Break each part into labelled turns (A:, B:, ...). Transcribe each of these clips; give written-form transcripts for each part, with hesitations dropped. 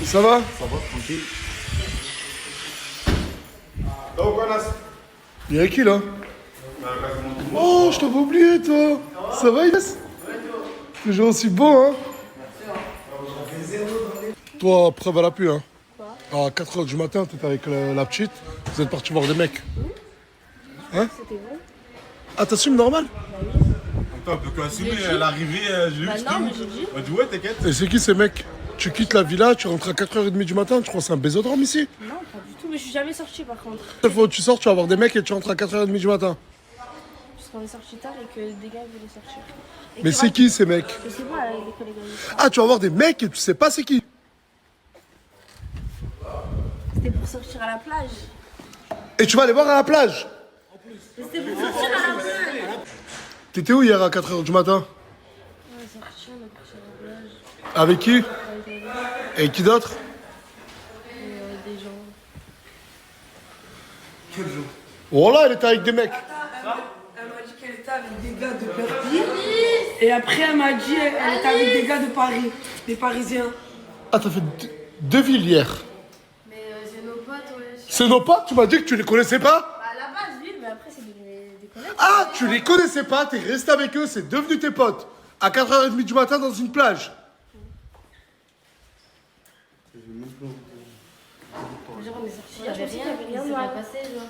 A: Ça va?
B: Ça va, tranquille.
A: Il y a qui là? Oh, je t'avais oublié toi. Ça va Inès? Toujours aussi beau hein? Toi, preuve à l'appui hein. À 4h du matin, t'étais avec la petite, vous êtes partis voir des mecs. Hein?
C: C'était vrai.
A: Ah, t'assumes normal?
B: Attends, on peut que assumer l'arrivée, j'ai vu
C: Bah
B: que
C: non, mais j'ai dit.
B: On dit ouais, t'inquiète.
A: Et c'est qui ces mecs? Tu quittes la villa, tu rentres à 4h30 du matin, tu crois que c'est un bésodrome ici?
C: Non, pas du tout, mais je suis jamais sortie par contre.
A: Une fois où tu sors, tu vas voir des mecs et tu rentres à 4h30 du matin.
C: Parce qu'on est sorti tard et que des gars voulaient sortir. Et
A: Mais
C: que
A: c'est
C: moi,
A: qui ces mecs?
C: Je sais pas, les collègues amis.
A: Ah, tu vas voir des mecs et tu sais pas c'est qui?
C: C'était pour sortir à la plage.
A: Et tu vas aller voir à la plage?
C: C'était pour sortir à la plage.
A: T'étais où hier à 4h du matin?
C: On est sorti, on est parti à la plage.
A: Avec qui?
C: Avec des gars
A: Et qui d'autre?
C: et des gens.
A: Voilà, elle était avec des mecs.
D: Elle m'a dit qu'elle était avec des gars de Perpignan. Et après, elle m'a dit qu'elle était avec des gars de Paris, des Parisiens.
A: Ah, t'as fait deux villes hier.
C: Mais c'est nos potes, ouais.
A: C'est nos potes? Tu m'as dit que tu les connaissais pas?
C: Bah, à la base, oui, mais après, c'est des collègues.
A: Ah, tu les connaissais pas, t'es resté avec eux, c'est devenu tes potes. À 4h30 du matin dans une plage.
C: Genre, on est sorti, il y avait rien de mal passé, genre.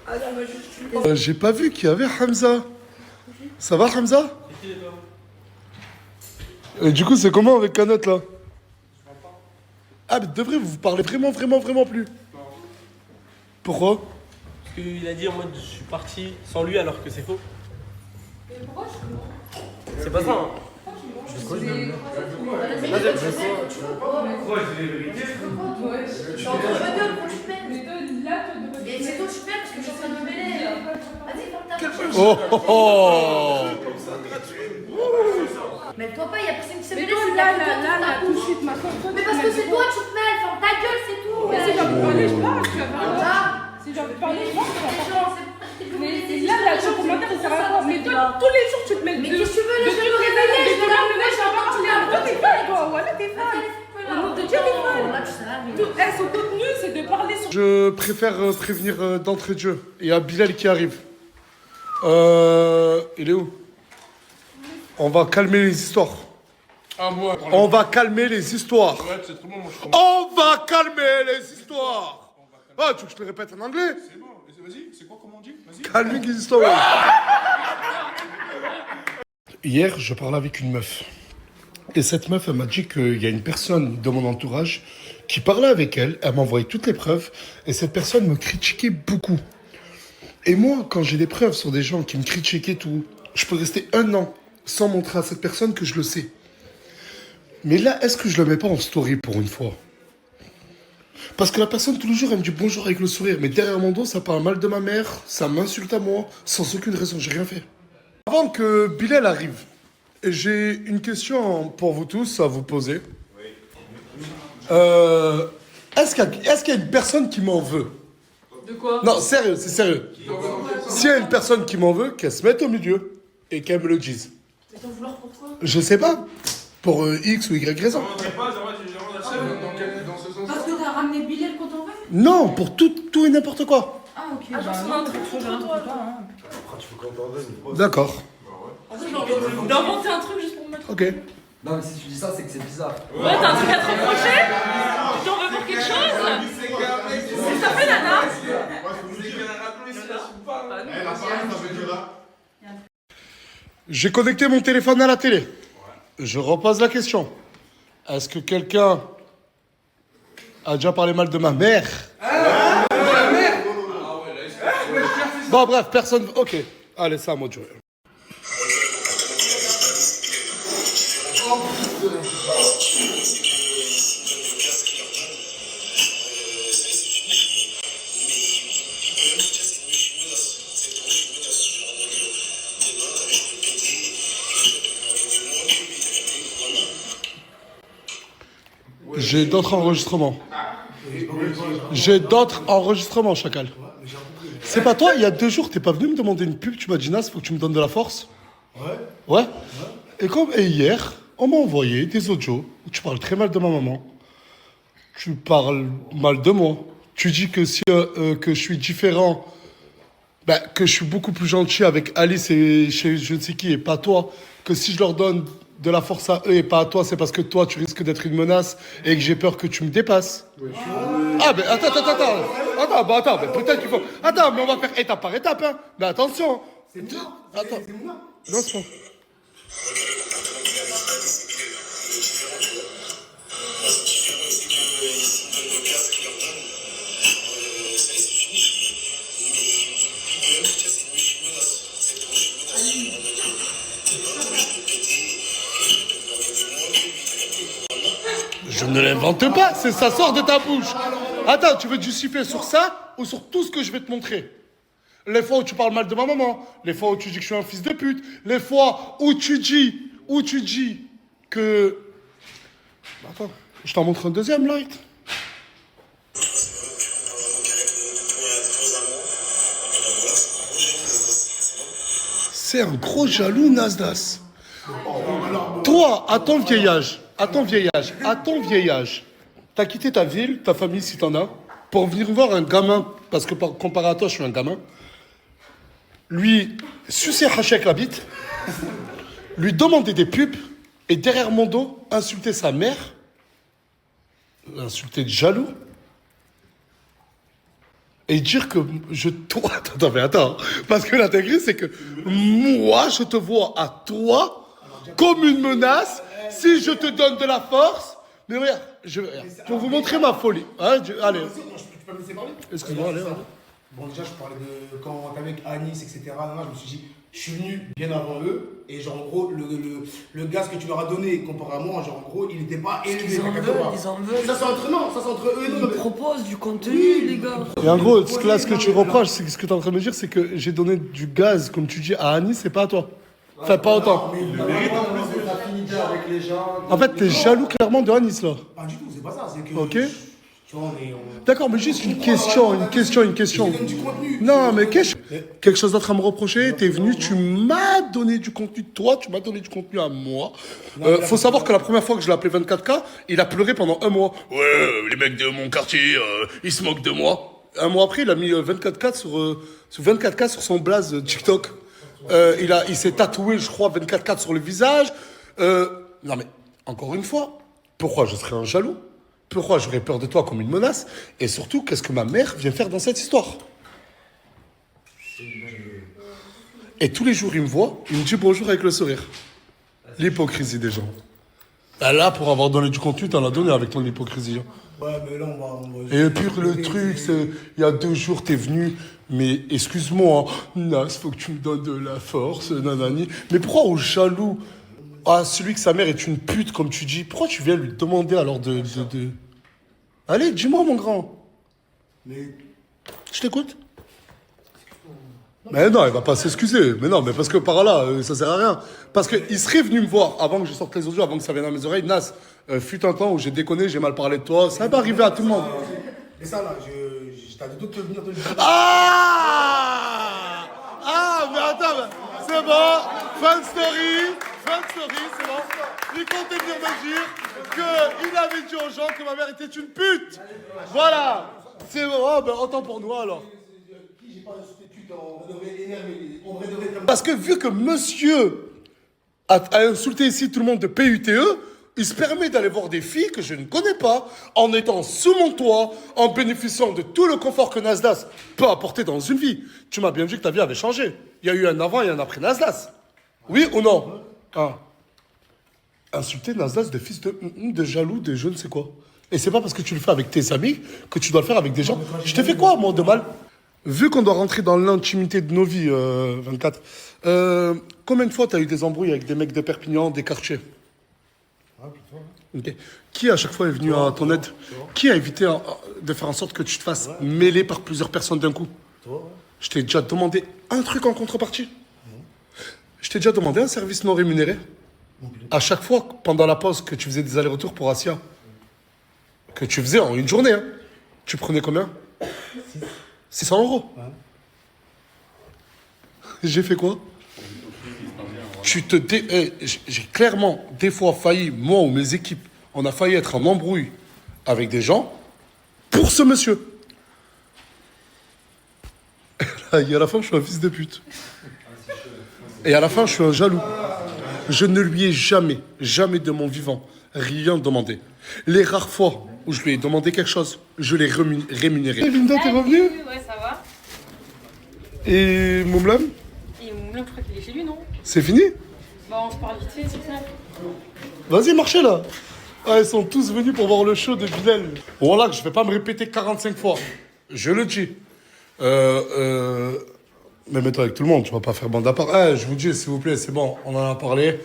D: Ah, elle m'a juste
A: J'ai pas vu qu'il y avait Hamza. Ça va Hamza? Et du coup, c'est comment avec Canette là? Ah, mais de vrai, vous parlez vraiment plus. Pourquoi?
E: Parce qu'il a dit en mode je suis parti sans lui alors que c'est faux. C'est pas ça. Hein.
F: Mais c'est toi, tu perds parce que je suis en train de me mêler. Vas-y, ferme ta bouche.
A: Oh oh oh!
F: Mêle-toi pas, il y a personne qui s'est
D: Mais
F: mêlé.
D: toi,
F: c'est
D: là,
F: ta faute,
D: là,
F: ta
D: tout de
F: bouche.
D: suite, ma soeur,
F: Mais parce que c'est toi, tu te mêles. Ferme ta gueule, c'est tout.
D: Mais si j'ai envie de parler, je parle. Tu vas parler.
F: Ah,
D: Si j'ai envie de parler, je parle.
F: les gens, c'est pour ça que t'es
D: Mais là, ton commentaire, il sert à quoi? Mais toi, tous les jours, tu te mets
F: Mais qu'est-ce que tu veux, les gens me réveiller, je vais leur faire, je vais leur faire.
D: Toi, t'es folle, quoi. Voilà, t'es folle. Au nom de Dieu, t'es folle.
F: Là, tu sais rien.
D: Son contenu, c'est de parler sur.
A: Je préfère prévenir d'entrée de jeu. Il y a Bilal qui arrive. Il est où? On va calmer les histoires.
B: Ah, moi.
A: On va calmer les histoires.
B: Ouais, c'est trop bon, moi je comprends.
A: On va calmer les histoires. Ah, tu veux que je te répète en anglais?
B: C'est bon, vas-y, c'est quoi, comment on dit? Vas-y.
A: Calmer les histoires. Hier, je parlais avec une meuf. Et cette meuf, elle m'a dit qu'il y a une personne de mon entourage qui parlait avec elle. Elle m'a envoyé toutes les preuves. Et cette personne me critiquait beaucoup. Et moi, quand j'ai des preuves sur des gens qui me critiquent et tout, je peux rester 1 an sans montrer à cette personne que je le sais. Mais là, est-ce que je le mets pas en story pour une fois? Parce que la personne, tous les jours, elle me dit bonjour avec le sourire. Mais derrière mon dos, ça parle mal de ma mère, ça m'insulte à moi, sans aucune raison, j'ai rien fait. Avant que Bilal arrive, j'ai une question pour vous tous à vous poser. Est-ce qu'il y a une personne qui m'en veut?
D: De quoi?
A: Non, sérieux, c'est sérieux. S'il y a une personne qui m'en veut, qu'elle se mette au milieu et qu'elle me le dise.
D: Mais t'en vouloir pourquoi?
A: Je sais pas. Pour X ou Y raison.
D: Parce que t'as ramené Bilal quand on veut?
A: Non, pour tout et n'importe quoi.
D: Ah, ok. Ah, genre, c'est un truc contre toi.
A: D'accord.
D: D'inventer un truc juste pour me mettre.
A: Ok.
G: Non mais si tu dis ça c'est que c'est bizarre.
D: Ouais, t'as un truc à te reprocher? Tu t'en veux pour quelque chose? C'est ça fait nana?
A: J'ai connecté mon téléphone à la télé. Je repose la question. Est-ce que quelqu'un a déjà parlé mal de ma mère? Bon, bref, personne. Ok. Allez, c'est à moi de jouer. J'ai d'autres enregistrements. J'ai d'autres enregistrements, Chacal. C'est pas toi, il y a 2 jours, t'es pas venu me demander une pub, tu m'as dit Nas, faut que tu me donnes de la force. Ouais. Et hier, on m'a envoyé des audios où tu parles très mal de ma maman. Tu parles mal de moi. Tu dis que si que je suis différent, bah, que je suis beaucoup plus gentil avec Alice et chez je ne sais qui et pas toi. Que si je leur donne de la force à eux et pas à toi, c'est parce que toi tu risques d'être une menace et que j'ai peur que tu me dépasses. Ah ben attends, mais peut-être qu'il faut. Attends, mais on va faire étape par étape, hein. Mais attention. Attends. Non, c'est pas. Je ne l'invente pas, ça sort de ta bouche. Attends, tu veux te justifier sur ça ou sur tout ce que je vais te montrer? Les fois où tu parles mal de ma maman, les fois où tu dis que je suis un fils de pute, les fois où tu dis que... Attends, je t'en montre un deuxième, Light. C'est un gros jaloux, Nasdas. Toi, à ton vieil âge, t'as quitté ta ville, ta famille si t'en as, pour venir voir un gamin, parce que comparé à toi, je suis un gamin, lui sucer Hachek la bite, lui demander des pubs, et derrière mon dos, insulter sa mère, l'insulter de jaloux, et dire que attends, parce que l'intégrer, c'est que moi, je te vois à toi comme une menace si je te donne de la force. Mais regarde, pour vous montrer ma folie. Hein, allez.
H: Tu peux me laisser parler?
A: Excuse-moi, allez.
H: Bon, déjà, je parlais de quand t'es avec Anis, etc. Là, je me suis dit, je suis venu bien avant eux. Et genre, en gros, le gaz que tu leur as donné, comparé à moi, genre, en gros, il n'était pas élevé.
D: Ils en veulent.
H: Ça, c'est entre eux et nous.
D: Ils proposent du contenu, les gars.
A: Et en gros, là, ce que tu reproches, c'est que ce que tu es en train de me dire, c'est que j'ai donné du gaz, comme tu dis, à Anis, c'est pas à toi. Enfin, pas autant.
G: Avec les gens.
A: En fait, t'es jaloux clairement de Anis, là.
H: Pas du tout, c'est pas ça. C'est que.
A: Ok.
H: Tu vois,
A: D'accord, mais juste une question.
H: Du contenu.
A: Non, mais quelque chose d'autre à me reprocher. T'es venu, tu m'as donné du contenu de toi, tu m'as donné du contenu à moi. Faut savoir que la première fois que je l'ai appelé 24K, il a pleuré pendant un mois. Ouais, les mecs de mon quartier, ils se moquent de moi. Un mois après, il a mis 24K sur son blaze TikTok. Il s'est tatoué, je crois, 24K sur le visage. Non mais, encore une fois, pourquoi je serais un jaloux? Pourquoi j'aurais peur de toi comme une menace? Et surtout, qu'est-ce que ma mère vient faire dans cette histoire? Et tous les jours, il me voit, il me dit bonjour avec le sourire. L'hypocrisie des gens. Là, pour avoir donné du contenu, t'en as donné avec ton hypocrisie.
H: Ouais, mais là, on va...
A: Et puis le truc, c'est, il y a 2 jours, t'es venu, mais excuse-moi, Nas, faut que tu me donnes de la force, nanani. Mais pourquoi au jaloux, à celui que sa mère est une pute, comme tu dis, pourquoi tu viens lui demander alors de... Allez, dis-moi, mon grand.
H: Mais...
A: Je t'écoute. Mais non, il va pas s'excuser. Mais non, mais parce que par là, ça sert à rien. Parce qu'il serait venu me voir avant que je sorte les audios, avant que ça vienne à mes oreilles. Nas, fut un temps où j'ai déconné, j'ai mal parlé de toi. Ça va arriver à tout le monde.
H: Mais ça, là, t'avais d'autres de venir te le dire.
A: Ah, mais attends, c'est bon. Fin de story, c'est bon. Il comptait venir me dire qu'il avait dit aux gens que ma mère était une pute. Voilà. C'est bon, oh, ben autant pour nous alors.
H: J'ai pas insulté pute, on devrait énerver. On devrait...
A: Parce que vu que monsieur a insulté ici tout le monde de PUTE, il se permet d'aller voir des filles que je ne connais pas, en étant sous mon toit, en bénéficiant de tout le confort que Nasdas peut apporter dans une vie. Tu m'as bien dit que ta vie avait changé. Il y a eu un avant et un après Nasdas. Oui ou non? Insulter Nasdas de fils de jaloux, de je ne sais quoi. Et c'est pas parce que tu le fais avec tes amis que tu dois le faire avec des gens. Je t'ai fait quoi, moi, de mal? Vu qu'on doit rentrer dans l'intimité de nos vies, 24, combien de fois tu as eu des embrouilles avec des mecs de Perpignan, des quartiers? Okay. Qui à chaque fois est venu à ton aide? Qui a évité de faire en sorte que tu te fasses mêler par plusieurs personnes d'un coup? Je t'ai déjà demandé un truc en contrepartie. Je t'ai déjà demandé un service non rémunéré. À chaque fois, pendant la pause, que tu faisais des allers-retours pour Asia, que tu faisais en une journée, hein, tu prenais combien? 600 €. J'ai fait quoi? J'ai clairement, des fois, failli, moi ou mes équipes, on a failli être en embrouille avec des gens pour ce monsieur. Et à la fin, je suis un fils de pute. Et à la fin, je suis un jaloux. Je ne lui ai jamais, jamais de mon vivant, rien demandé. Les rares fois où je lui ai demandé quelque chose, je l'ai rémunéré. Linda, t'es revenue?
F: Ouais, ça va.
A: Et Moumlam?
F: Et Moumlam, je crois qu'il est chez lui, non?
A: C'est fini?
F: Bah, on se parle vite fait, c'est ça.
A: Vas-y, marchez là. Ah, ils sont tous venus pour voir le show de Bilal. Voilà que je vais pas me répéter 45 fois. Je le dis. Mais mets-toi avec tout le monde, tu vas pas faire bande à part. Je vous dis, s'il vous plaît, c'est bon, on en a parlé.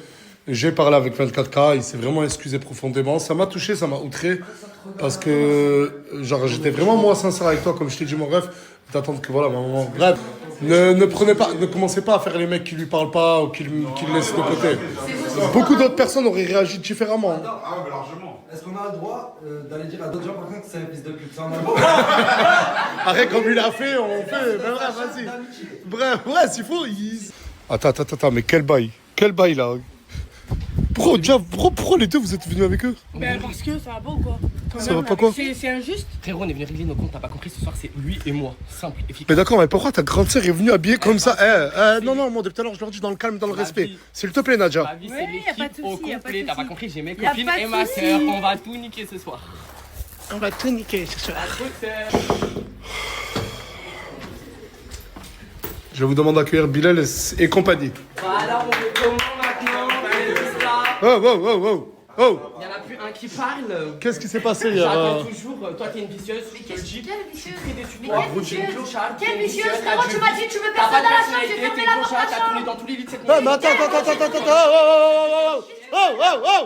A: J'ai parlé avec 24K, il s'est vraiment excusé profondément. Ça m'a touché, ça m'a outré. Parce que, genre, j'étais vraiment, moi, sincère avec toi, comme je t'ai dit, mon rêve, d'attendre que, voilà, maman. Bref, ne commencez pas à faire les mecs qui lui parlent pas ou qui le laissent de côté. Beaucoup d'autres personnes auraient réagi différemment.
B: Ah, mais largement.
G: Est-ce qu'on a le droit d'aller dire à d'autres gens par contre que c'est un fils de pute? Ça, on a le droit.
A: Arrête, comme il l'a fait, on fait. Mais bref, vas-y. Bref, ouais, s'il faut. Attends, mais quel bail? Quel bail là? Pourquoi les deux vous êtes venus avec eux?
D: Ben parce que ça va pas ou quoi? Quand
A: Ça
D: même,
A: va pas quoi?
D: C'est injuste.
E: Frérot, on est venu régler nos comptes, t'as pas compris, ce soir c'est lui et moi. Simple, efficace.
A: Mais d'accord, mais pourquoi ta grande sœur est venue habillée comme ça? Non, moi depuis tout à l'heure je leur dis dans le calme, dans le respect. S'il te plaît, Nadja.
E: Ma vie, c'est
C: Ouais, y a pas de
E: l'équipe au
C: souci, y a pas de
E: complet. T'as pas
C: souci.
E: compris, j'ai mes
C: Y a
E: copines
C: pas de
E: et ma
C: souci.
E: sœur. On va tout niquer ce soir.
D: On va tout niquer ce soir.
A: Je vous demande d'accueillir Bilal et compagnie.
E: Voilà, on fait comment maintenant? On a les là.
A: Oh!
E: Il y en a plus un qui parle.
A: Qu'est-ce qui s'est passé hier?
E: J'attends toujours. Toi, t'es une vicieuse, je te le dis.
F: Quelle vicieuse?
E: Très déçu de
F: Mais
E: toi.
F: quelle
E: T'es une
F: vicieuse?
E: clocharde, t'es
F: Quelle
E: une
F: vicieuse?
E: vicieuse,
F: Frérot,
E: t'as
F: tu
E: deux
F: m'as
E: vies.
F: dit tu veux
E: T'as
F: personne
E: pas de
F: dans la chambre, j'ai
E: personnalité,
F: fermé
E: t'es
F: la
E: une
F: porte
E: clocharde,
F: de la
E: t'as tourné
F: chambre.
E: dans tous les lits de cette
A: Ah,
E: maison.
A: mais attends! Oh!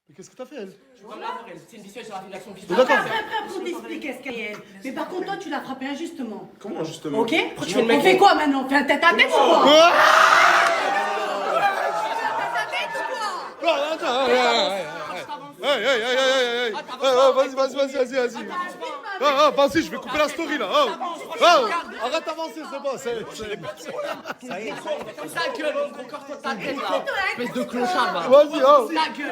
A: Mais qu'est-ce que t'as fait, elle?
E: Comme la voir, elle, c'est une vicieuse sur la fondation qui
A: D'accord.
I: Après, on t'explique ce qu'elle est. Mais par contre, toi, tu l'as frappé injustement.
B: Comment justement?
I: Ok?
E: Pourquoi tu fais le mec?
I: On fait quoi maintenant? On fait un tête à tête ou quoi? Vas-y.
A: Vas-y, je vais couper la story là. Arrête d'avancer, c'est bon.
E: Ta gueule, mon gros corps, ta tête là. Espèce de clochard là.
A: Vas-y,
E: Ta gueule.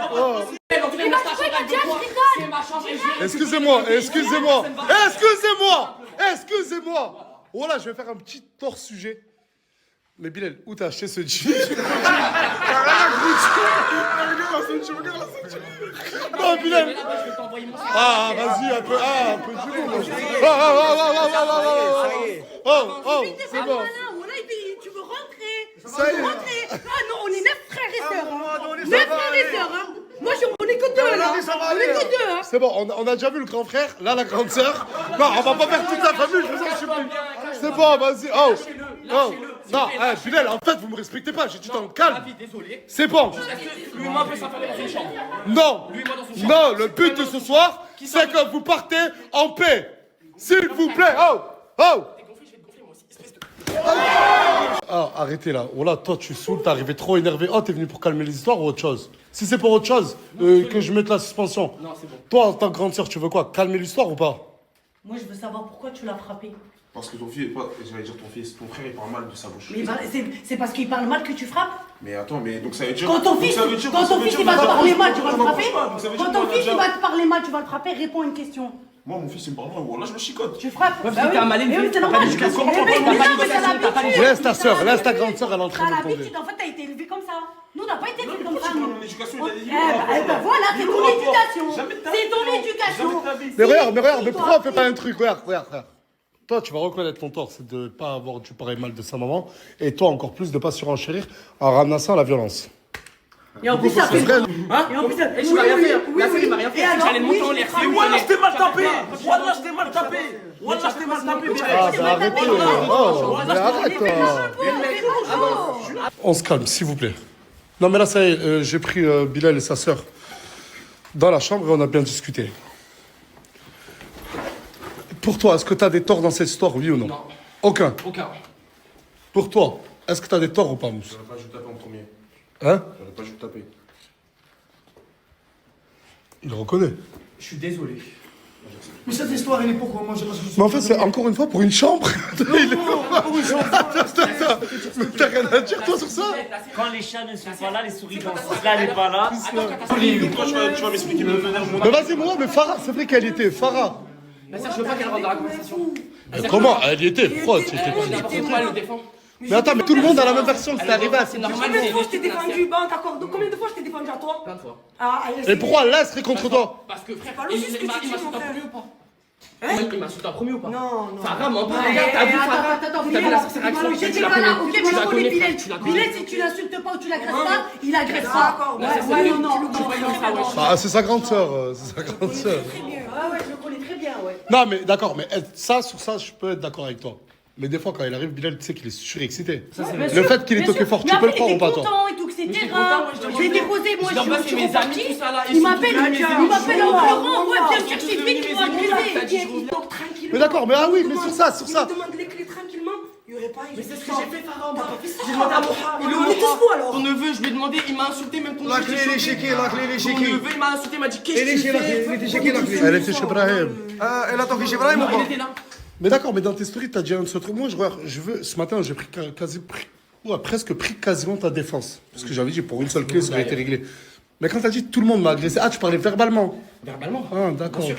E: On voulait mettre ta chambre avec moi. C'est ma chambre et je vais.
A: Excusez-moi. Voilà, je vais faire un petit hors sujet. Mais Bilal, où t'as acheté ce jean? Non, Bilal.
E: Mais là-bas, je vais t'envoyer mon
A: Ah, vas-y, un peu du lourd. C'est bon.
I: Tu veux rentrer?
A: Ça y est.
I: Rentrer. Ah non, on est 9 frères et sœurs. 9 frères et sœurs. Moi, on est que 2 là. On est que 2.
A: C'est bon, on a déjà vu le grand frère, là la grande sœur. Non, on va pas faire toute la famille, je vous en supplie. C'est bon, vas-y. Non, Bilal, en fait, vous me respectez pas, j'ai dit dans le calme.
E: Désolé.
A: C'est bon.
E: Lui et moi, on peut s'enfermer dans une chambre.
A: Non,
E: Lui et moi dans une chambre.
A: non, le but de ce soir, c'est que vous partez en paix. S'il vous plaît. Ah, arrêtez là. Oh là, toi, tu saoules, t'es arrivé trop énervé. Oh, t'es venu pour calmer les histoires ou autre chose? Si c'est pour autre chose, que je mette la suspension.
E: Non, c'est bon.
A: Toi, en tant que grande sœur, tu veux quoi? Calmer l'histoire ou pas?
I: Moi, je veux savoir pourquoi tu l'as frappé.
B: Parce que ton fils, j'allais dire ton fils, ton frère il parle mal de sa bouche.
I: Mais c'est parce qu'il parle mal que tu frappes?
B: Mais attends, mais donc ça veut dire.
I: Quand ton fils, il va te parler mal, tu vas le frapper? Quand ton fils, il
B: il
I: va te parler mal, tu vas le frapper? Réponds à une question.
B: Moi, mon fils il me parle mal, là je me chicote.
I: Tu frappes?
E: Ouais, parce que t'es un mal élevé,
I: Mais oui, c'est
E: t'as pas
I: normal.
E: d'éducation,
I: Mais
E: t'as pas
I: non, mais
E: d'éducation,
I: t'as
E: t'as pas
I: l'habitude.
A: Laisse ta sœur, laisse ta grande sœur, elle est en train
I: T'as
A: de tomber.
I: l'habitude, en fait, t'as été élevé comme ça. Nous, on n'a pas été élevés comme ça,
B: Mon
I: nous.
B: éducation,
I: Eh ben voilà, c'est ton éducation.
B: Jamais de ta vie,
I: C'est ton
B: non.
I: éducation.
B: Jamais de ta vie.
A: Mais regarde, mais pourquoi on fait pas un truc? Regarde. Toi, tu vas reconnaître ton tort, c'est de pas avoir dû parler mal de sa maman. Et toi, encore plus, de pas surenchérir en ramenant à la violence.
I: Et en plus, ça fait.
E: Hein?
I: Et en plus, ça
E: Et tu m'as rien fait. La série m'a rien fait.
I: Et alors,
E: J'allais le monter en l'air.
I: oui,
E: Mais
I: voilà,
E: je t'ai mal tapé.
B: Wallah, je t'ai mal tapé. Wallah, je t'ai mal tapé.
A: Ah, bah arrêtez. Oh, mais arrête, toi. On se calme, s'il vous plaît. Non, mais là, ça y est, j'ai pris Bilal et sa sœur dans la chambre et on a bien discuté. Pour toi, est-ce que tu as des torts dans cette histoire, oui ou non?
E: Non.
A: Aucun.
E: Aucun.
A: Pour toi, est-ce que tu as des torts ou pas, Mousse?
B: J'aurais pas dû taper en premier.
A: Hein?
B: J'aurais pas dû taper.
A: Il reconnaît.
E: Je suis désolé.
H: Mais cette histoire, elle est pourquoi? Moi, je sais pas ce que
A: Mais en fait, c'est encore une fois pour une chambre. Il est Attends. Mais t'as rien à dire, toi, sur ça?
J: Quand les chats ne sont pas là, les souris dansent. Là, elle n'est pas là.
B: Toi, tu vas m'expliquer.
A: Mais vas-y, moi, mais Farah, c'est vrai qu'elle était. Farah.
E: Mais ça, je veux pas qu'elle rentre dans la conversation.
A: Mais comment? Elle y était, fraude, c'était pas.
E: N'importe quoi, elle le défend.
A: Mais attends, mais tout le monde a la même version, c'est arrivé à
E: C'est normal.
D: Combien de fois je t'ai défendu? Bon, d'accord. Donc combien de fois je t'ai défendu à toi?
E: Plein de fois.
D: Ah,
A: Et pourquoi là, elle serait contre toi?
E: Parce que frère,
D: pas
E: il
D: logique ce que tu dis,
E: m'insulte
D: mon
E: en
D: frère.
E: premier ou pas?
D: Hein?
E: Il m'insulte en premier ou pas?
D: Non, non.
E: Farah, ment pas,
I: Ouais,
E: regarde, t'as vu Farah?
I: attends,
E: T'as vu la sorcière action?
I: J'étais
E: Tu la
I: pas là,
E: connais,
I: ok,
E: tu
I: moi
E: la
I: je connais
E: connais,
I: Bilal.
E: tu la connais.
I: Bilal, si tu l'insultes pas ou tu l'agresses pas, il agresse
D: D'accord,
I: pas.
D: ouais,
I: Ouais,
E: c'est
I: non,
E: lui.
I: non, non.
A: Ah, c'est sa grande sœur, c'est sa grande sœur.
I: Ouais, je le connais très bien, ouais.
A: Non, mais d'accord, mais ça, sur ça, je peux être d'accord avec toi. Mais des fois, quand il arrive, Bilal, tu sais qu'il est surexcité. Le fait qu'il est toqué fort, tu peux le croire ou pas, toi?
I: Content et tout, etc.
E: Mais j'étais content, moi,
I: Je l'ai déposé, moi
E: Je l'envoie
I: je
E: chez
I: suis
E: mes amis,
I: reparti.
E: tout ça là.
I: Il m'appelle en pleurant, ouais, viens me
E: Ils
I: chercher
E: sont
I: vite,
E: devenus
I: tu
E: mes
I: vas
E: amis,
I: briser.
D: Il toque tranquillement.
A: Mais d'accord, mais ah oui, mais sur ça.
D: Il me demande les clés tranquillement. Il y aurait pas.
E: Mais c'est ce que j'ai fait, Farah.
D: T'as pas fait ça.
E: J'ai demandé à Moha. Il est
D: On est tous fous alors.
E: Ton neveu, je lui ai demandé, il m'a insulté, même ton
G: La
E: neveu.
G: clé, elle est chéquée, la clé, elle est
E: Ton
G: chéquée.
E: neveu, il m'a insulté, il m'a dit qu'est-ce
G: Elle
E: que
G: est
E: tu
G: chez la clé,
E: fais?
G: elle était chéquée, la clé.
A: Elle était chez Brahim.
G: Elle a toqué chez Brahim ou
E: Non, il
G: pas?
E: était là.
A: Mais d'accord, mais dans tes stories, t'as dit un seul truc. Moi, je veux. Ce matin, j'ai pris presque pris quasiment ta défense. Parce que j'avais dit, pour une seule clé, ça aurait été réglé. Mais quand t'as dit tout le monde m'a agressé, ah, tu parlais verbalement.
E: Verbalement.
A: Ah, d'accord, ok.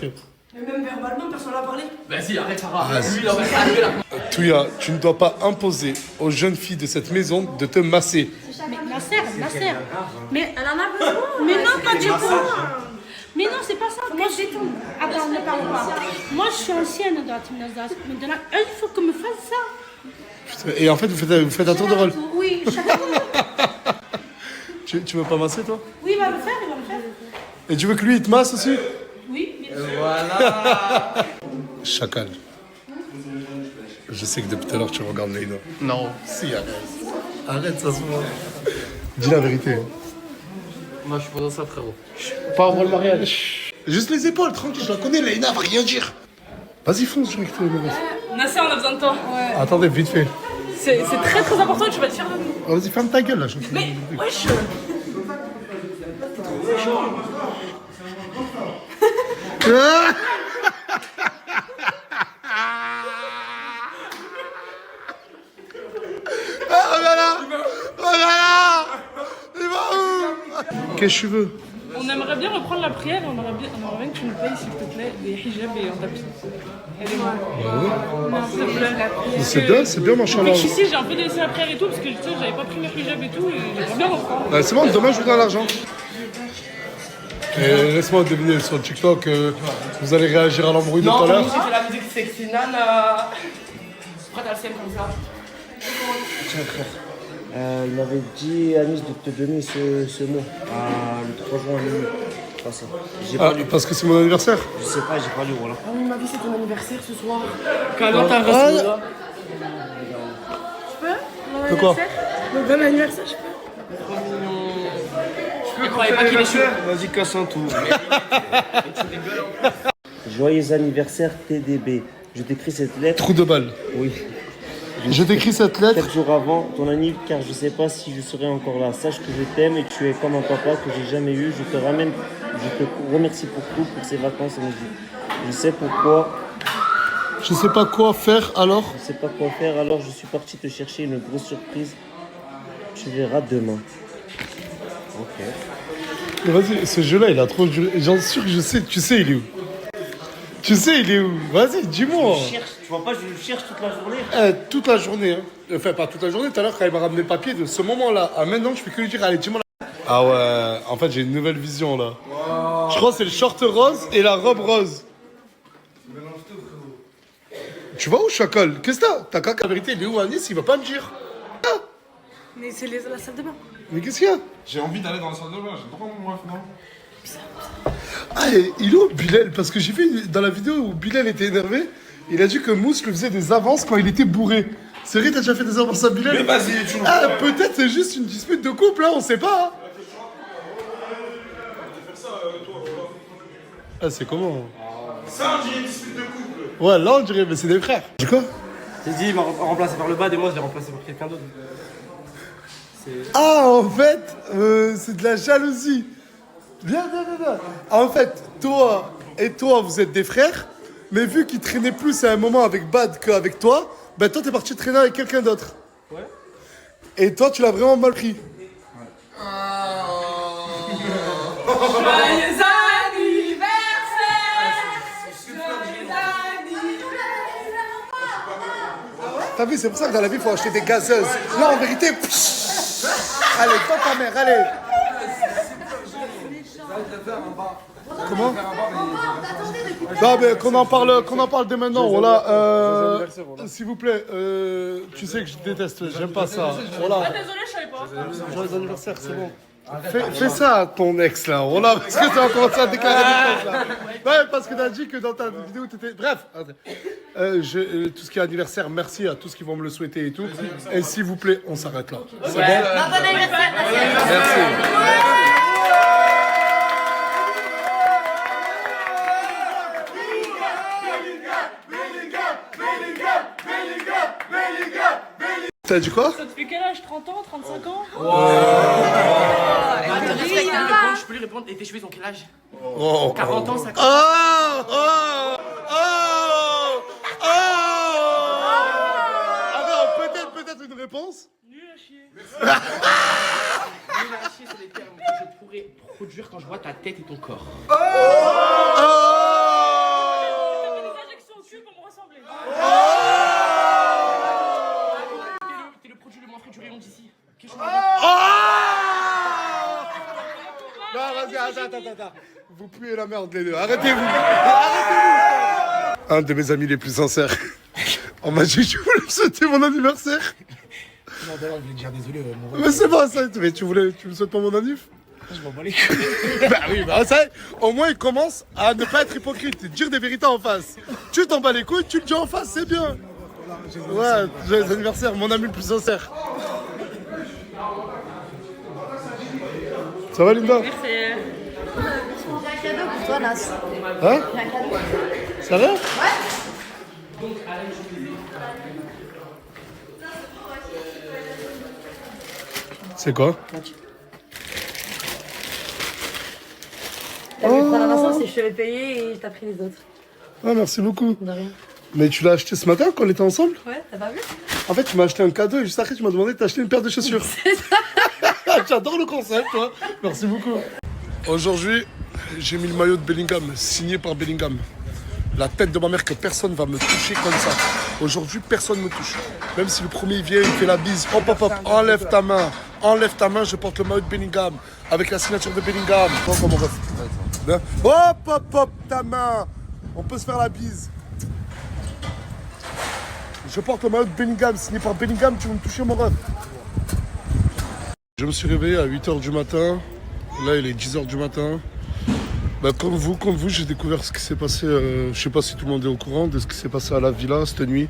D: Mais même verbalement, personne n'a parlé.
E: Vas-y, arrête, Farah.
A: Vas-y.
E: Lui, il aurait arrivé là.
A: Touya, tu ne dois pas imposer aux jeunes filles de cette maison de te masser.
I: Mais Nasser. Mais
C: Elle en a besoin.
I: Mais non, pas du tout. Mais non, c'est pas ça. Moi, attends, ne parle pas. Moi, je suis ancienne dans la team Nasdaq. Maintenant, il faut que me fasse ça.
A: Et en fait, vous faites un tour de rôle.
I: Oui, chacun.
A: Tu veux pas masser, toi?
I: Oui, il va le faire,
A: Et tu veux que lui, il te masse aussi?
I: Oui, bien sûr.
G: Voilà.
A: Chacal. Je sais que depuis tout à l'heure, tu regardes Leïna.
E: Non.
A: Si, arrête. Arrête, ça se voit. Dis la vérité.
E: Moi, je suis pas dans ça, frérot. Pas avant le mariage.
A: Juste les épaules, tranquille, je la connais, Leïna va rien dire. Vas-y, fonce, je vais écouter les meufs.
C: Nasser, on a besoin de toi.
A: Attendez, vite fait.
C: C'est très très important, tu vas te faire de nous.
A: Oh, vas-y, ferme ta gueule, là. Je...
C: Mais, wesh.
A: Ah, regarde-là. Regarde-là. Il va où? Qu'est-ce que tu veux?
C: On aimerait bien reprendre la prière, on aimerait bien que tu nous payes, s'il te plaît, des hijabs et un tapis. Aidez-moi. Non, s'il te plaît.
A: C'est bien, machin.
C: Depuis que je suis ici, j'ai un peu délaissé la prière et tout, parce que tu sais, j'avais pas pris mes hijabs et tout, et j'aimerais bien reprendre.
A: C'est bon, demain, je vous donne l'argent. Et laisse-moi deviner sur TikTok, vous allez réagir à l'embrouille de tout à
E: Non,
A: l'heure.
E: nous, j'ai fait la musique sexy, Nan. Pourquoi t'as le seum comme ça?
J: Tiens frère, il m'avait dit Anis de te donner ce mot le 3 juin à minuit. Pas ça. J'ai
A: Ah,
J: pas lu.
A: parce que c'est mon anniversaire.
J: Je sais pas, j'ai pas lu, voilà.
E: Ah oui, ma vie, c'est ton anniversaire ce soir. Quand t'as un resto là.
A: De quoi?
D: Bon anniversaire, je peux.
E: Je croyais pas qu'il est chaud.
G: Vas-y, casse un tour.
J: Joyeux anniversaire TDB. Je t'écris cette lettre.
A: Trou de balle.
J: Oui.
A: Je t'écris cette lettre.
J: 4 jours avant ton anniversaire, car je sais pas si je serai encore là. Sache que je t'aime et tu es comme un papa que j'ai jamais eu. Je te remercie pour tout, pour ces vacances en Égypte. Je sais
A: pas quoi faire alors.
J: Je sais pas quoi faire, alors je suis parti te chercher une grosse surprise. Tu verras demain. Ok.
A: Mais vas-y, ce jeu-là, il a trop duré. J'en suis sûr que je sais. Tu sais, il est où? Tu sais, il est où? Vas-y, dis-moi.
J: Tu vois pas, je le cherche toute la journée.
A: Toute la journée. Hein. Enfin, pas toute la journée. Tout à l'heure, quand il m'a ramené le papier, de ce moment-là à maintenant, je fais que lui dire, allez, dis-moi là. Ah ouais, en fait, j'ai une nouvelle vision là. Wow. Je crois que c'est le short rose et la robe rose. Tu vas où, Chacal? Qu'est-ce que t'as? T'as qu'à la vérité, il est où à Nice? Il va pas me dire. Ah.
D: Mais c'est la salle de bain.
A: Mais qu'est-ce qu'il y a?
B: J'ai envie d'aller dans la salle de bain, j'ai droit mon ref, non?
A: Ah, et il est où Bilal? Parce que j'ai vu dans la vidéo où Bilal était énervé, il a dit que Mousse lui faisait des avances quand il était bourré. C'est vrai, t'as déjà fait des avances à Bilal?
B: Mais vas-y, tu le
A: Ah, peut-être c'est juste une dispute de couple, hein, on sait pas. Hein. Ah, c'est comment?
B: Ça, on dirait une dispute de couple.
A: Ouais, là on dirait, mais c'est des frères. Du quoi?
E: J'ai dit, il m'a remplacé par le bas et moi, je l'ai remplacé par quelqu'un d'autre.
A: Ah, en fait, c'est de la jalousie. Viens. En fait, toi et toi, vous êtes des frères, mais vu qu'il traînait plus à un moment avec Bad qu'avec toi, ben toi, t'es parti traîner avec quelqu'un d'autre.
E: Ouais.
A: Et toi, tu l'as vraiment mal pris.
E: Ouais.
D: Joyeux anniversaire!
A: T'as vu, c'est pour ça que dans la vie, il faut acheter des gazeuses. Là, en vérité, allez, toi ta mère, allez. Comment? Non, mais qu'on en parle dès maintenant. Voilà, s'il vous plaît, tu sais que je déteste, j'aime pas ça. Voilà.
C: Désolé, je savais pas.
A: Joyeux anniversaire, c'est bon. Fais ça à ton ex là, voilà, parce que tu vas commencer à déclarer des choses là. Ouais, parce que t'as dit que dans ta vidéo t'étais. Bref, tout ce qui est anniversaire, merci à tous qui vont me le souhaiter et tout. Et s'il vous plaît, on s'arrête là. C'est bon?
F: Bon anniversaire.
A: Merci. T'as dit quoi?
C: Ça te fait quel âge? 30 ans? 35 ans?
E: Je peux lui répondre, et tes cheveux, ils ont quel âge?
A: Oh.
E: 40 ans, 50 ans.
A: Alors, peut-être une réponse?
C: Nul à chier.
E: Nul à chier, c'est les termes que je pourrais produire quand je vois ta tête et ton corps.
C: T'as fait des injections au cul pour me ressembler.
E: T'es le produit le moins frais du rayon d'ici.
A: Non, vas-y, attends. Vous puez la merde, les deux. Arrêtez-vous. Un de mes amis les plus sincères. On m'a dit que tu voulais me souhaiter mon anniversaire.
H: Non, d'ailleurs, je voulais dire désolé.
A: Mais c'est pas ça. Mais tu me souhaites pas mon anniv?
H: Je m'en bats les couilles.
A: Bah oui, bah ça, au moins il commence à ne pas être hypocrite et dire des vérités en face. Tu t'en bats les couilles, tu le dis en face, c'est bien. Ouais, joyeux anniversaire, mon ami le plus sincère. Ça va, Linda?
C: Merci.
F: J'ai un cadeau pour toi, Nas.
A: Hein?
F: J'ai un cadeau.
A: Ça va?
F: Ouais.
A: C'est quoi?
F: T'as vu, pour la Vincent, c'est je te l'ai payé et t'as pris les autres.
A: Ah, merci beaucoup.
F: De rien.
A: Mais tu l'as acheté ce matin quand on était ensemble?
F: Ouais, t'as pas vu?
A: En fait, tu m'as acheté un cadeau et juste après, tu m'as demandé de t'acheter une paire de chaussures.
F: C'est ça.
A: J'adore le concept, toi. Merci beaucoup. Aujourd'hui, j'ai mis le maillot de Bellingham, signé par Bellingham. La tête de ma mère que personne va me toucher comme ça. Aujourd'hui, personne me touche. Même si le premier vient, il fait la bise. Hop, hop, hop, enlève ta main. Enlève ta main, je porte le maillot de Bellingham. Avec la signature de Bellingham. Prends comme on ref. Hop, hop, hop, ta main. On peut se faire la bise. Je porte le maillot de Bellingham, signé par Bellingham, tu veux me toucher mon ref. Je me suis réveillé à 8h du matin. Là, il est 10h du matin. Bah, comme vous, j'ai découvert ce qui s'est passé. Je sais pas si tout le monde est au courant de ce qui s'est passé à la villa cette nuit.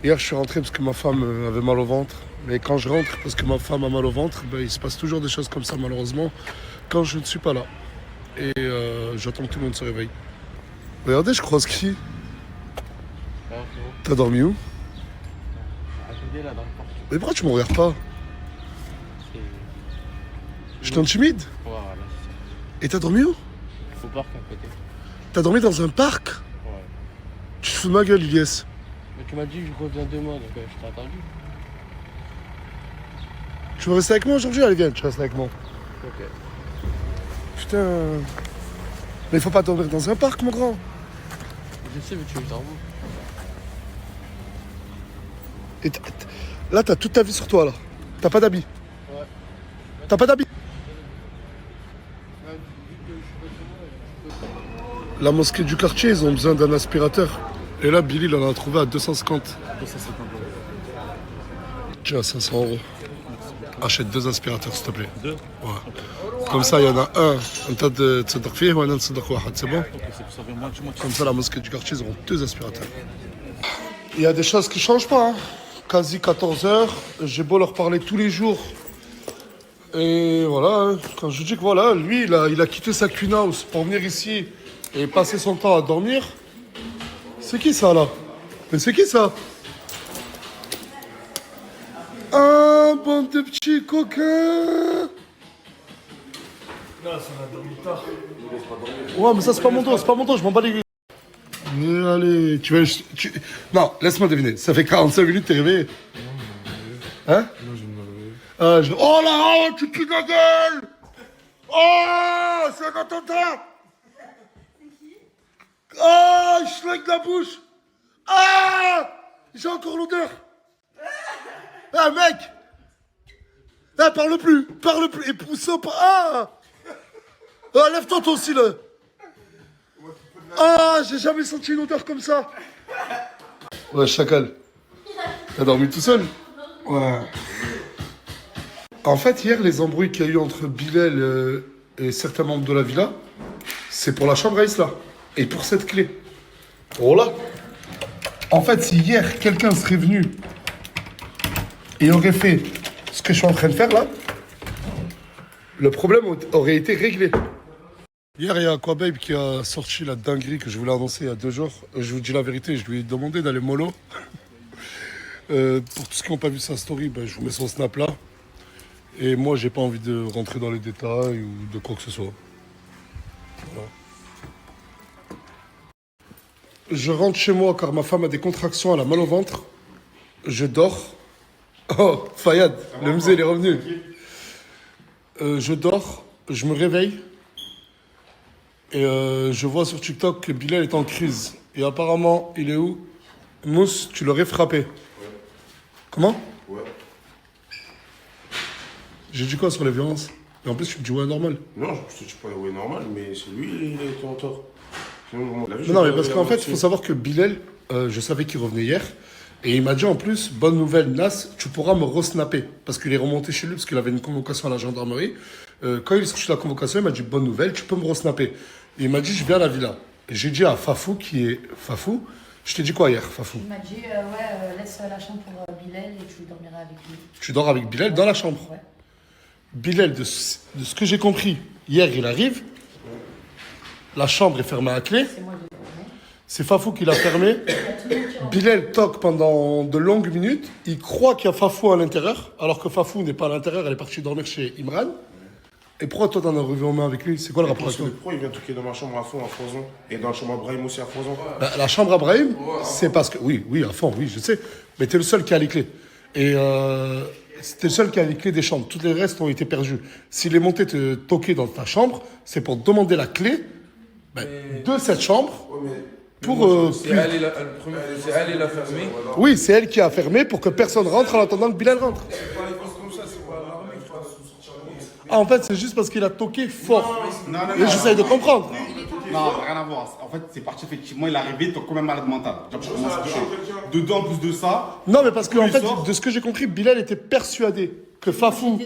A: Hier, je suis rentré parce que ma femme avait mal au ventre. Mais quand je rentre parce que ma femme a mal au ventre, bah, il se passe toujours des choses comme ça, malheureusement, quand je ne suis pas là. Et j'attends que tout le monde se réveille. Regardez, je croise qui? T'as dormi où? Mais pourquoi tu me regardes pas? Je t'intimide?
E: Voilà.
A: Et t'as dormi où?
E: Au parc à côté.
A: T'as dormi dans un parc?
E: Ouais.
A: Tu te fous de ma gueule, Ilyes.
E: Mais tu m'as dit que je reviens demain, donc je t'ai attendu.
A: Tu veux rester avec moi aujourd'hui? Allez, viens, tu restes avec moi.
E: Ok.
A: Putain. Mais il faut pas dormir dans un parc, mon grand.
E: Je sais, mais tu veux t'en où?
A: Et là, t'as toute ta vie sur toi, là. T'as pas d'habits.
E: Ouais.
A: T'as pas d'habits. La mosquée du quartier, ils ont besoin d'un aspirateur. Et là, Billy, il en a trouvé à 250. 250 €. Tu as 500 €. Achète 2 aspirateurs, s'il te plaît. 2? Ouais. Comme ça, il y en a un tas de تصدق فيه وأنا نتصدق واحد, c'est bon? Comme ça, la mosquée du quartier, ils auront 2 aspirateurs. Il y a des choses qui changent pas, hein. Quasi 14h, j'ai beau leur parler tous les jours. Et voilà, hein. Quand je dis que voilà, lui, il a quitté sa Queen House pour venir ici et passer son temps à dormir. C'est qui ça, là? Mais c'est qui ça? Un bande de petits coquins.
B: Non, ça va dormir tard.
A: Ouais, mais ça, c'est pas mon dos, je m'en bats les couilles. Mais allez, Non, laisse-moi deviner, ça fait 45 minutes que t'es réveillé. Hein?
B: Non, je vais me réveiller.
A: Oh là, oh, tu te la gueule! Oh, c'est un attentat! Oh, je schlingue la bouche! Ah! J'ai encore l'odeur. Ah, mec. Ah, parle plus. Et pousse pas. Ah. Ah, lève-toi toi aussi, là. Ah, j'ai jamais senti une odeur comme ça. Ouais, chacal. T'as dormi tout seul? Ouais. En fait, hier, les embrouilles qu'il y a eu entre Bilal et certains membres de la villa, c'est pour la chambre à Isla. Et pour cette clé. Oh là. En fait, si hier, quelqu'un serait venu et aurait fait ce que je suis en train de faire là, le problème aurait été réglé. Hier, il y a Aquababe qui a sorti la dinguerie que je voulais annoncer il y a 2 jours. Je vous dis la vérité, je lui ai demandé d'aller mollo. Pour tous ceux qui n'ont pas vu sa story, ben, je vous mets son snap là. Et moi, j'ai pas envie de rentrer dans les détails ou de quoi que ce soit. Voilà. Je rentre chez moi car ma femme a des contractions, elle a mal au ventre. Je dors. Oh, Fayad, le musée il est revenu. Je dors, je me réveille. Et je vois sur TikTok que Bilal est en crise. Et apparemment, il est où? Mousse, tu l'aurais frappé. Ouais. Comment? Ouais. J'ai dit quoi sur les violences? Et en plus, tu me dis ouais, normal.
B: Non, je te dis pas ouais, normal, mais c'est lui, il est en tort.
A: Non, mais parce qu'en fait, il faut savoir que Bilal, je savais qu'il revenait hier. Et il m'a dit en plus, bonne nouvelle, Nas, tu pourras me resnapper. Parce qu'il est remonté chez lui, parce qu'il avait une convocation à la gendarmerie. Quand il est sorti de la convocation, il m'a dit, bonne nouvelle, tu peux me resnapper. Et il m'a dit, je viens à la villa. Et j'ai dit à Fafou, qui est Fafou, je t'ai dit quoi hier, Fafou?
F: Il m'a dit, laisse la chambre pour Bilal et tu dormiras avec lui.
A: Tu dors avec Bilal dans la chambre? Ouais. Bilal, de ce que j'ai compris, hier il arrive, la chambre est fermée à clé.
F: C'est moi qui l'ai fermée.
A: C'est Fafou qui l'a fermée. Bilal toque pendant de longues minutes. Il croit qu'il y a Fafou à l'intérieur, alors que Fafou n'est pas à l'intérieur, elle est partie dormir chez Imran. Et pourquoi toi t'en as revu en main avec lui? C'est quoi le rapport avec toi?
B: Pourquoi il vient toquer dans ma chambre à fond, à Froison? Et dans la chambre à Brahim aussi à Froison?
A: La chambre à Brahim, c'est parce que... Oui, à fond, oui, je sais. Mais t'es le seul qui a les clés. Et t'es le seul qui a les clés des chambres. Tous les restes ont été perdus. S'il est monté te toquer dans ta chambre, c'est pour demander la clé de cette chambre. Pour...
K: c'est elle et la fermée.
A: Oui, c'est elle qui a fermé pour que personne rentre en attendant que Bilal rentre. Ah, en fait, c'est juste parce qu'il a toqué fort. Et j'essaye de comprendre.
L: Non, rien à voir. En fait, c'est parti, effectivement, il est arrivé, t'es quand même malade mental. Dedans, en plus de ça.
A: Non, mais parce qu'en fait, de ce que j'ai compris, Bilal était persuadé que Fafou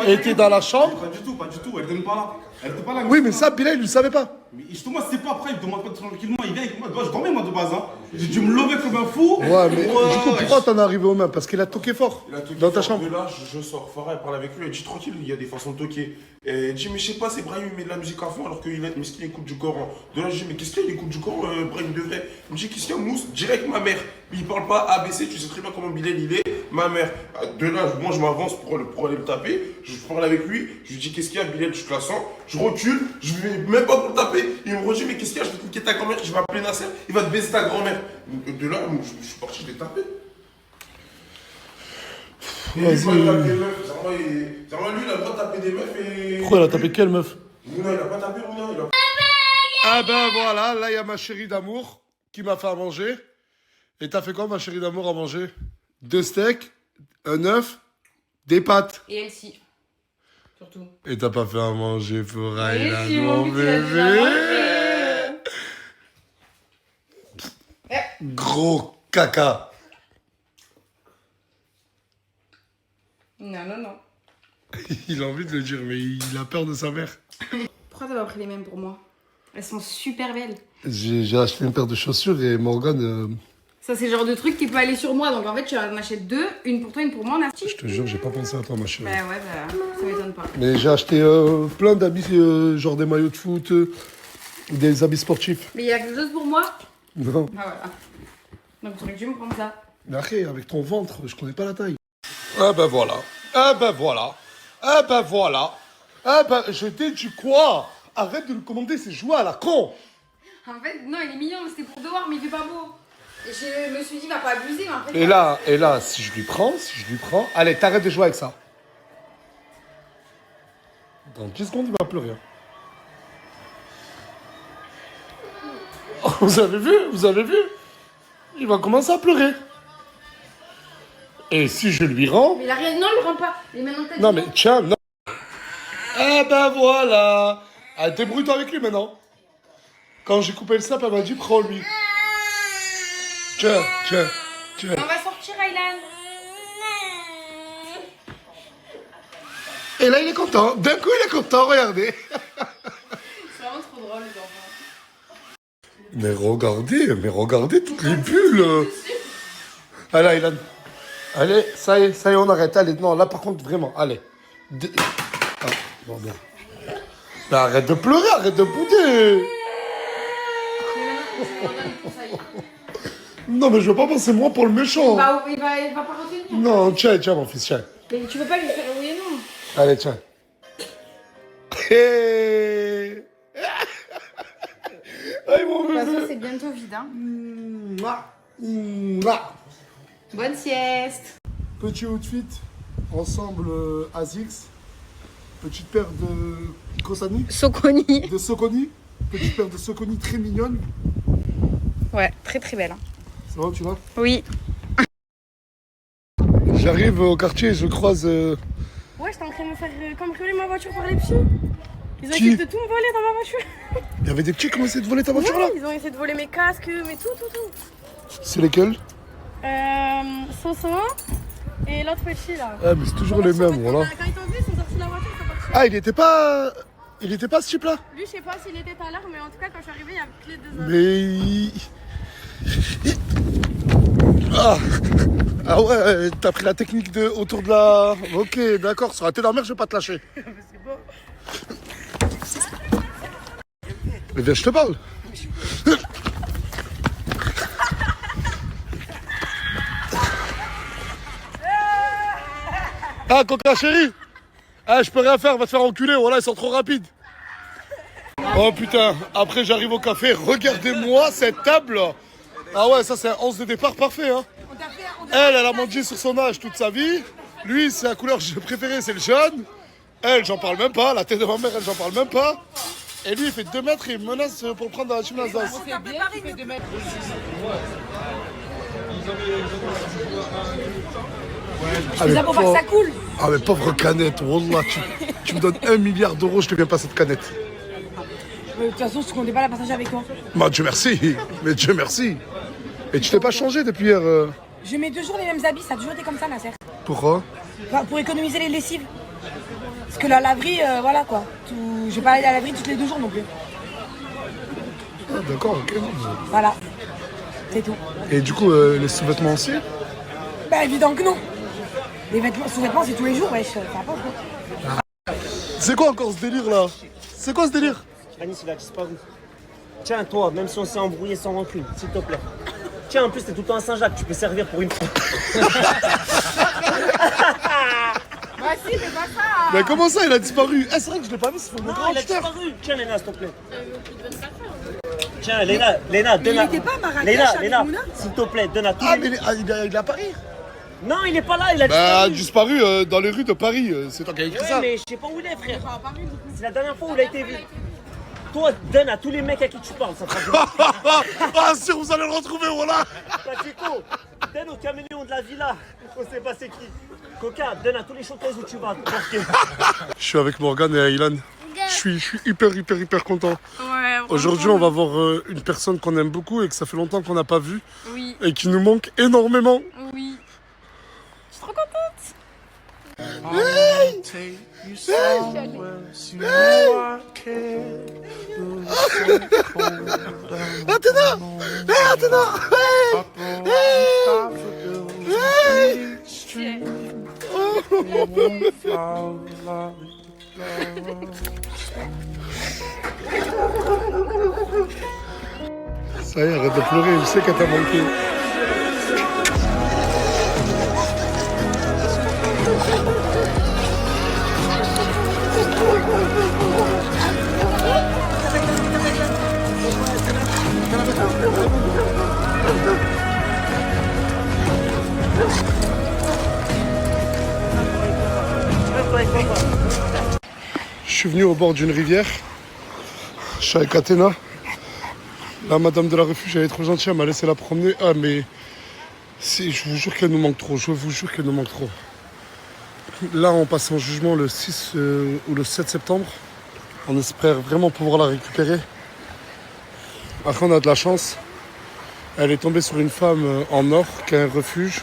A: était dans la chambre.
L: Pas du tout. Elle n'était pas là. Elle était pas là.
A: Oui, mais ça, Bilal, il ne le savait pas.
L: Mais justement, c'est pas après, il me demande pas tranquillement, il vient avec moi. Je dormais, moi, de base. Hein. J'ai dû me lever comme un fou.
A: Ouais, mais du coup, pourquoi t'en es arrivé aux mains? Parce qu'il a toqué fort dans ta chambre.
B: De là, je sors, Farah, elle parle avec lui, elle dit tranquille, il y a des façons de toquer. Et elle dit, mais je sais pas, c'est Brahim, il met de la musique à fond alors qu'il est mesquin, il écoute du Coran. De là, je dis, mais qu'est-ce qu'il y a, il écoute du Coran, Brahim de vrai? Il me dit, qu'est-ce qu'il y a, Mousse? Direct, ma mère. Il parle pas ABC, tu sais très bien comment Bilal il est. Ma mère. De là, moi, je m'avance pour aller le taper. Je parle avec lui, je lui dis, qu'est-ce qu'il y a, Bilal? Je te la sens. Je recule, je vais même pas pour le taper. Il me redit, mais qu'est-ce qu'il y a? Je vais niquer ta grand-mère, je vais appeler Nasser, il va te baiser ta grand-mère. De là, je suis parti, je l'ai tapé.
A: Vas-y.
B: Lui, il a le droit de taper des meufs et.
A: Pourquoi il a tapé quelle meuf?
B: Mouna, il a pas tapé Mouna, il a.
A: Ah ben voilà, là il y a ma chérie d'amour qui m'a fait à manger. Et t'as fait quoi, ma chérie d'amour, à manger? 2 steaks, un œuf, des pâtes.
F: Et Elsie. Surtout.
A: Et t'as pas fait à manger pour Ayla, mon bébé. Gros caca.
F: Non.
A: Il a envie de le dire, mais il a peur de sa mère.
F: Pourquoi t'as pas pris les mêmes pour moi? Elles sont super belles.
A: J'ai acheté une paire de chaussures et Morgane...
F: Ça, c'est le genre de truc qui peut aller sur moi. Donc en fait, tu en achètes 2, une pour toi, une pour moi, Nasty.
A: Je te jure, j'ai pas pensé à toi, ma chérie.
F: Bah ouais, ça m'étonne pas.
A: Mais j'ai acheté plein d'habits, genre des maillots de foot, des habits sportifs.
F: Mais il y a quelque chose pour moi?
A: Non.
F: Ah voilà. Donc tu aurais dû me prendre ça.
A: Mais après, avec ton ventre, je connais pas la taille. Ah ben voilà. Ah ben voilà. Ah ben voilà. Ah ben, je t'ai dit quoi? Arrête de le commander, c'est jouer à la con.
F: En fait, non, il est mignon, mais c'était pour dehors, mais il fait pas beau. Et je me suis dit, il va pas abuser, mais après...
A: Et là, si je lui prends, allez, t'arrêtes de jouer avec ça. Dans 10 secondes, il va pleurer. Oh, vous avez vu? Il va commencer à pleurer. Et si je lui rends...
F: Mais il a rien. Non, il rend pas. Mais maintenant, t'as dit
A: Non mais tiens, non. Ah ben voilà. Ah, débrouille-toi avec lui maintenant. Quand j'ai coupé le sap, elle m'a dit prends-lui. Tiens.
F: On va sortir, Aylan.
A: Et là il est content. D'un coup il est content, regardez.
F: C'est vraiment trop drôle, les enfants.
A: Mais regardez toutes les bulles. Allez Aylan. Allez, ça y est, on arrête. Allez, non, là par contre, vraiment, allez. Ah, bordel. Mais arrête de pleurer, arrête de bouder. Non, mais je veux pas passer moi pour le méchant.
F: Il va pas retenir.
A: Non, tiens, mon fils, tiens.
F: Mais tu veux pas lui faire oui et non.
A: Allez, tiens. Hey. Allez, mon
F: De toute façon,
A: bébé.
F: c'est bientôt vide. Hein.
A: Mouah.
F: Bonne sieste.
A: Petit outfit, ensemble ASICS. Petite paire de Kosani.
F: Soconi.
A: De Soconi. Petite paire de Soconi très mignonne.
F: Ouais, très très belle. Hein.
A: Ça va, tu vas?
F: Oui.
A: J'arrive au quartier, je croise...
I: Ouais, j'étais en train de me faire cambrioler ma voiture par les petits. Ils ont
A: Qui
I: essayé de tout me voler dans ma voiture.
A: Il y avait des petits qui ont essayé de voler ta voiture
I: Ouais,
A: là?
I: ils ont essayé de voler mes casques, mais tout.
A: C'est lesquels?
I: Soso et l'autre petit là.
A: Ah mais c'est toujours les mêmes, voilà.
I: Quand ils t'ont vu, ils sont sortis de la voiture, ils sont partis.
A: Ah, il était pas ce type là?
I: Lui, je sais pas s'il était tout à l'heure, mais en tout cas, quand je suis arrivée, il y avait que les deux autres.
A: Mais... Ah ouais, t'as pris la technique de autour de la... Ok, d'accord, ça aurait été dans la mer, je vais pas te lâcher.
I: C'est bon.
A: Mais viens, je te parle. Ah, Coca chérie. Ah, je peux rien faire, va te faire enculer, voilà, ils sont trop rapides. Oh putain, après j'arrive au café, regardez-moi cette table. Ah ouais, ça c'est un 11 de départ parfait, hein. Elle a mangé sur son âge toute sa vie. Lui, c'est la couleur que j'ai préférée, c'est le jaune. Elle, j'en parle même pas. La tête de ma mère, elle, j'en parle même pas. Et lui, il fait 2 mètres et il menace pour prendre la gymnase danse.
E: C'est bien, il fait 2 mètres.
A: Ah, mais
D: ça pour voir que ça coule.
A: Ah mais pauvre canette, wallah, tu me donnes 1 milliard d'euros, je te viens pas cette canette.
D: De toute façon, je comptais pas la partager avec toi.
A: Bah Dieu merci, mais Dieu merci. Et tu t'es pas changé depuis hier
D: Je mets toujours les mêmes habits, ça a toujours été comme ça, Nasser.
A: Pourquoi?
D: Enfin, pour économiser les lessives. Parce que la laverie, voilà quoi. Je vais pas aller à la laverie toutes les 2 jours non plus.
A: Ah, d'accord, ok.
D: Voilà. C'est tout.
A: Et du coup, les sous-vêtements aussi?
D: Bah évidemment que non. Les vêtements, sous-vêtements, c'est tous les jours, wesh. Ça va pas quoi.
A: C'est quoi encore ce délire là? C'est quoi ce délire?
J: Anis, il a disparu. Tiens, toi, même si on s'est embrouillé sans rancune, s'il te plaît. Tiens, en plus, t'es tout le temps à Saint-Jacques, tu peux servir pour une fois.
F: Bah si, mais pas ça.
A: Mais comment ça, il a disparu? Eh, c'est vrai que je l'ai pas vu, c'est mon
J: Non,
A: grand
J: il a
A: frère.
J: disparu. Tiens, Léna, s'il te plaît. Tiens, Léna, donne à...
D: il était pas à Marrakech avec
J: Léna,
D: Mouna
J: s'il te plaît, donne à tous
A: Ah,
J: les...
A: mais il est à Paris?
J: Non, il est pas là, il a
A: Bah,
J: disparu.
A: disparu dans les rues de Paris, c'est toi qui as écrit
J: Ouais,
A: ça.
J: mais je sais pas où il est, frère. C'est la dernière fois où il a été vu. Toi, donne à tous les mecs à qui tu parles, ça fera du...
A: Ah, sûr, vous allez le retrouver, voilà.
J: Chico, donne au caméléon de la villa. On sait pas c'est qui. Coca, donne à tous les showcases où tu vas.
A: Je suis avec Morgane et Aylan. Je suis hyper content.
I: Ouais,
A: Aujourd'hui, on va voir une personne qu'on aime beaucoup et que ça fait longtemps qu'on n'a pas vu.
I: Oui.
A: Et qui nous manque énormément.
I: Oui. Je suis trop contente.
A: Hey! Athéna! Hey, Athéna! Hey! Ça y est, arrête de pleurer, je sais qu'elle t'a manqué. Je suis venu au bord d'une rivière. Je suis avec Athéna. La madame de la refuge, elle est trop gentille, elle m'a laissé la promener. Ah mais Si, je vous jure qu'elle nous manque trop. Je vous jure qu'elle nous manque trop. Là, on passe en jugement le 6 ou le 7 septembre. On espère vraiment pouvoir la récupérer. Après, on a de la chance. Elle est tombée sur une femme en or qui a un refuge.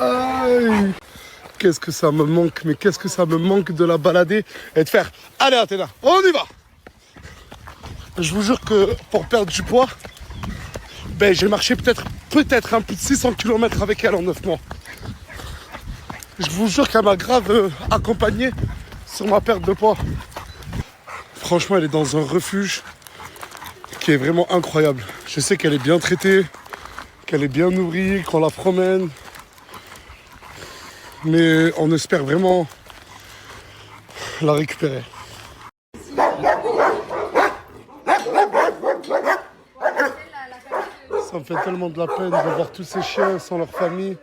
A: Aïe. Qu'est-ce que ça me manque, mais qu'est-ce que ça me manque de la balader et de faire « Allez Athéna, on y va !» Je vous jure que pour perdre du poids, ben, j'ai marché peut-être un peu de 600 km avec elle en 9 mois. Je vous jure qu'elle m'a grave accompagné sur ma perte de poids. Franchement, elle est dans un refuge qui est vraiment incroyable. Je sais qu'elle est bien traitée, qu'elle est bien nourrie, qu'on la promène. Mais on espère vraiment la récupérer. Ça me fait tellement de la peine de voir tous ces chiens sans leur famille.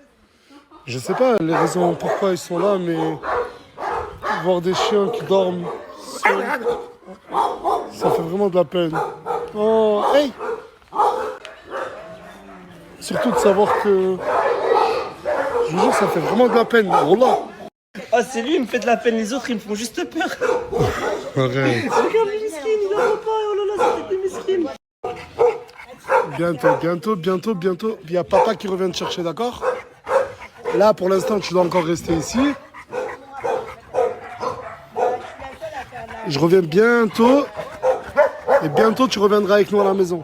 A: Je sais pas les raisons pourquoi ils sont là, mais voir des chiens qui dorment seuls, ça fait vraiment de la peine. Oh, hey! Surtout de savoir que... Je vous jure, ça fait vraiment de la peine. Wallah.
J: Ah, c'est lui, il me fait de la peine. Les autres, ils me font juste peur.
A: Arrête.
J: Regarde les miskin, il en pas. Oh là là, c'était des miskin.
A: Bientôt. Il y a papa qui revient te chercher, d'accord? Là, pour l'instant, tu dois encore rester ici. Je reviens bientôt. Et bientôt, tu reviendras avec nous à la maison.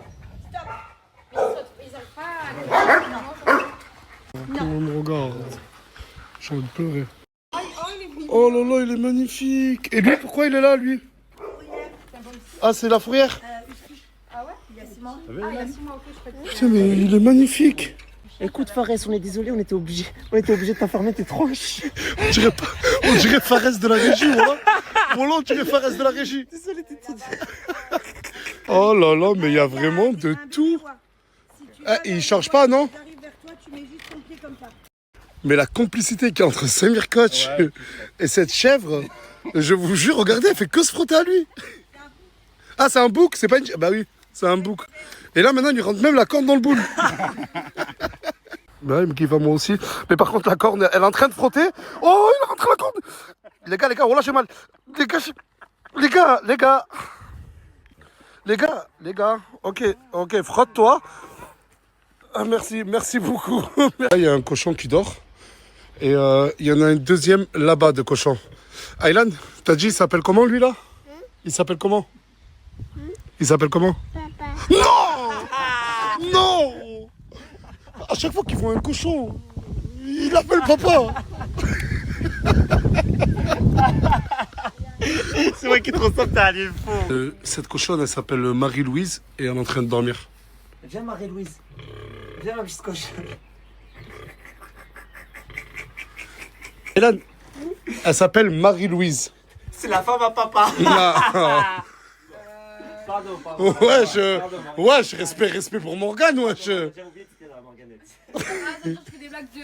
A: Comment on me regarde? J'ai envie de pleurer. Oh là là, il est magnifique. Et lui, pourquoi il est là, lui? Ah, c'est la fourrière?
F: Ah ouais? Il y a 6 mois. Ah, il y a 6 mois, ok, je peux te dire.
A: Putain, mais il est magnifique.
J: Écoute, Fares, on est désolé, on était obligé de t'informer, t'es trop chiant.
A: On dirait Fares de la régie, voilà. Voilà, on dirait Fares de la régie.
J: Désolé, t'es tout.
A: Oh là là, mais il y a vraiment de tout. Ah, il change pas, non? Mais la complicité qu'il y a entre Samir Koch et cette chèvre, je vous jure, regardez, elle fait que se frotter à lui. Ah, c'est un bouc, c'est pas une... Bah oui, c'est un bouc. Et là, maintenant, il lui rentre même la corne dans le boule. Bah, il me kiffe à moi aussi. Mais par contre, la corne, elle est en train de frotter. Oh, il rentre la corne. Les gars, oh là, j'ai mal. Les gars, ok, frotte-toi. Ah, merci beaucoup. Là, il y a un cochon qui dort. Et il y en a un deuxième là-bas de cochon. Aylan, t'as dit, il s'appelle comment lui là? Il s'appelle comment? Il s'appelle comment?
I: Papa.
A: Non! Non! À chaque fois qu'ils voient un cochon, il l'appelle papa.
J: C'est moi qui te ressens que t'as allé le fond.
A: Cette cochonne, elle s'appelle Marie-Louise et elle est en train de dormir.
J: Viens, Marie-Louise. Viens, ma petite cochonne.
A: Aylan, elle s'appelle Marie-Louise.
J: C'est la femme à papa. Pardon.
A: Wesh, respect pour Morgane, wesh.
J: J'ai oublié que c'était la Morganette.
F: Ah, ça, je fais des blagues de...